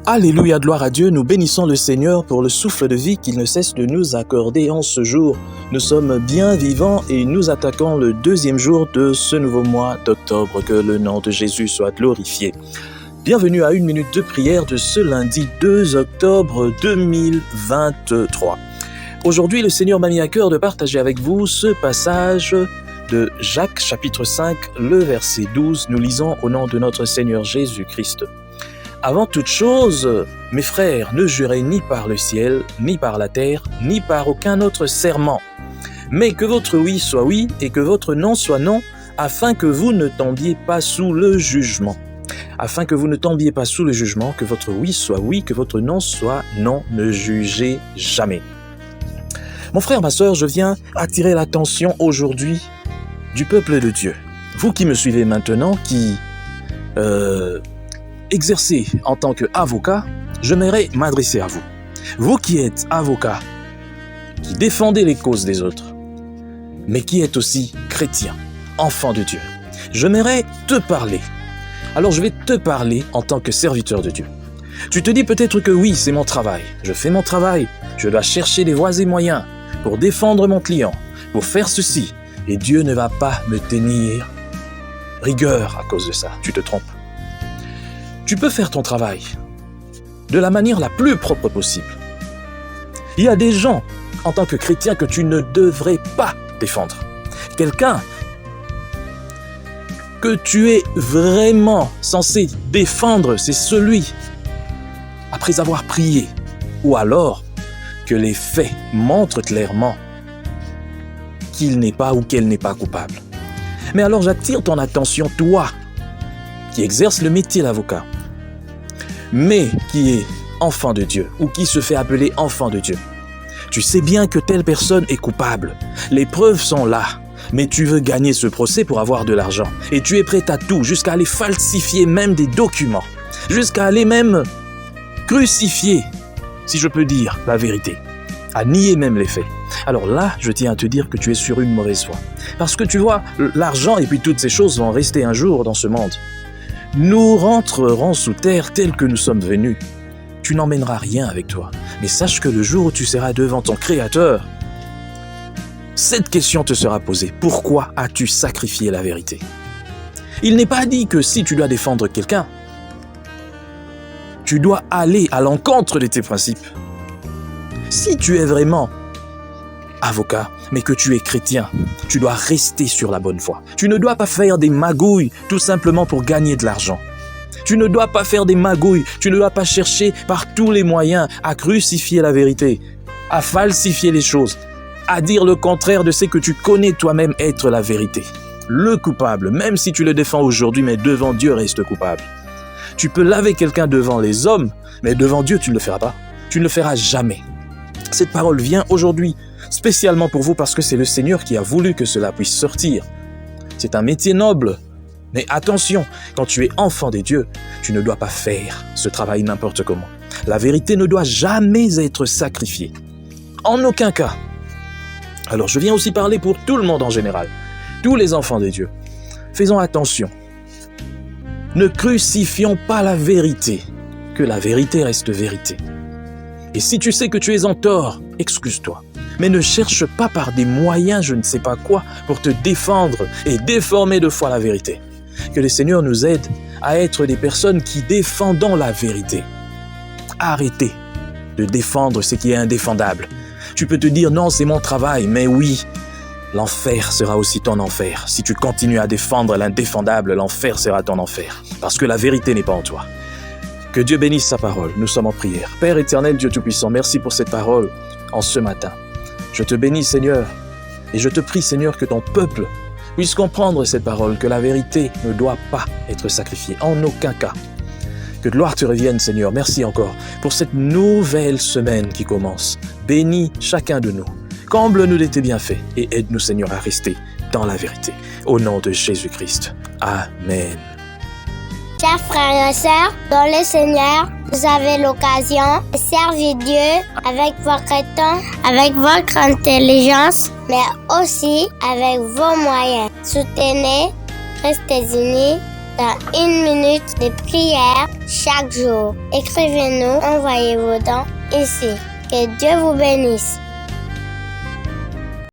Alléluia, gloire à Dieu, nous bénissons le Seigneur pour le souffle de vie qu'il ne cesse de nous accorder en ce jour. Nous sommes bien vivants et nous attaquons le deuxième jour de ce nouveau mois d'octobre. Que le nom de Jésus soit glorifié. Bienvenue à une minute de prière de ce lundi 2 octobre 2023. Aujourd'hui, le Seigneur m'a mis à cœur de partager avec vous ce passage de Jacques chapitre 5, le verset 12. Nous lisons au nom de notre Seigneur Jésus-Christ. Avant toute chose, mes frères, ne jurez ni par le ciel, ni par la terre, ni par aucun autre serment, mais que votre oui soit oui et que votre non soit non, afin que vous ne tombiez pas sous le jugement. Afin que vous ne tombiez pas sous le jugement, que votre oui soit oui, que votre non soit non, ne jugez jamais. Mon frère, ma sœur, je viens attirer l'attention aujourd'hui du peuple de Dieu. Vous qui me suivez maintenant, qui exercez en tant qu'avocat, j'aimerais m'adresser à vous. Vous qui êtes avocat, qui défendez les causes des autres, mais qui êtes aussi chrétien, enfant de Dieu, j'aimerais te parler. Alors je vais te parler en tant que serviteur de Dieu. Tu te dis peut-être que oui, c'est mon travail. Je fais mon travail. Je dois chercher des voies et moyens pour défendre mon client, pour faire ceci. Et Dieu ne va pas me tenir rigueur à cause de ça. Tu te trompes. Tu peux faire ton travail de la manière la plus propre possible. Il y a des gens, en tant que chrétien, que tu ne devrais pas défendre. Quelqu'un que tu es vraiment censé défendre, c'est celui, après avoir prié, ou alors que les faits montrent clairement qu'il n'est pas ou qu'elle n'est pas coupable. Mais alors j'attire ton attention, toi, qui exerce le métier d'avocat, mais qui est enfant de Dieu, ou qui se fait appeler enfant de Dieu. Tu sais bien que telle personne est coupable. Les preuves sont là. Mais tu veux gagner ce procès pour avoir de l'argent. Et tu es prêt à tout, jusqu'à aller falsifier même des documents. Jusqu'à aller même crucifier, si je peux dire, la vérité. À nier même les faits. Alors là, je tiens à te dire que tu es sur une mauvaise voie. Parce que tu vois, l'argent et puis toutes ces choses vont rester un jour dans ce monde. Nous rentrerons sous terre tels que nous sommes venus. Tu n'emmèneras rien avec toi. Mais sache que le jour où tu seras devant ton Créateur, cette question te sera posée. Pourquoi as-tu sacrifié la vérité? Il n'est pas dit que si tu dois défendre quelqu'un, tu dois aller à l'encontre de tes principes. Si tu es vraiment avocat, mais que tu es chrétien, tu dois rester sur la bonne voie. Tu ne dois pas faire des magouilles tout simplement pour gagner de l'argent. Tu ne dois pas faire des magouilles, tu ne dois pas chercher par tous les moyens à crucifier la vérité, à falsifier les choses, à dire le contraire de ce que tu connais toi-même être la vérité. Le coupable, même si tu le défends aujourd'hui, mais devant Dieu reste coupable. Tu peux laver quelqu'un devant les hommes, mais devant Dieu tu ne le feras pas. Tu ne le feras jamais. Cette parole vient aujourd'hui spécialement pour vous parce que c'est le Seigneur qui a voulu que cela puisse sortir. C'est un métier noble. Mais attention, quand tu es enfant des dieux, tu ne dois pas faire ce travail n'importe comment. La vérité ne doit jamais être sacrifiée. En aucun cas. Alors je viens aussi parler pour tout le monde en général. Tous les enfants des dieux. Faisons attention. Ne crucifions pas la vérité. Que la vérité reste vérité. Et si tu sais que tu es en tort, excuse-toi. Mais ne cherche pas par des moyens, je ne sais pas quoi, pour te défendre et déformer de foi la vérité. Que le Seigneur nous aide à être des personnes qui défendons la vérité. Arrêtez de défendre ce qui est indéfendable. Tu peux te dire non, c'est mon travail, mais oui, l'enfer sera aussi ton enfer. Si tu continues à défendre l'indéfendable, l'enfer sera ton enfer. Parce que la vérité n'est pas en toi. Que Dieu bénisse sa parole. Nous sommes en prière. Père éternel, Dieu Tout-Puissant, merci pour cette parole en ce matin. Je te bénis, Seigneur, et je te prie, Seigneur, que ton peuple puisse comprendre cette parole, que la vérité ne doit pas être sacrifiée, en aucun cas. Que gloire te revienne, Seigneur. Merci encore pour cette nouvelle semaine qui commence. Bénis chacun de nous. Comble-nous de tes bienfaits et aide-nous, Seigneur, à rester dans la vérité. Au nom de Jésus-Christ. Amen. Chers frères et sœurs, dans le Seigneur, vous avez l'occasion de servir Dieu avec votre temps, avec votre intelligence, mais aussi avec vos moyens. Soutenez, restez unis dans 1 minute de prière chaque jour. Écrivez-nous, envoyez vos dons ici. Que Dieu vous bénisse.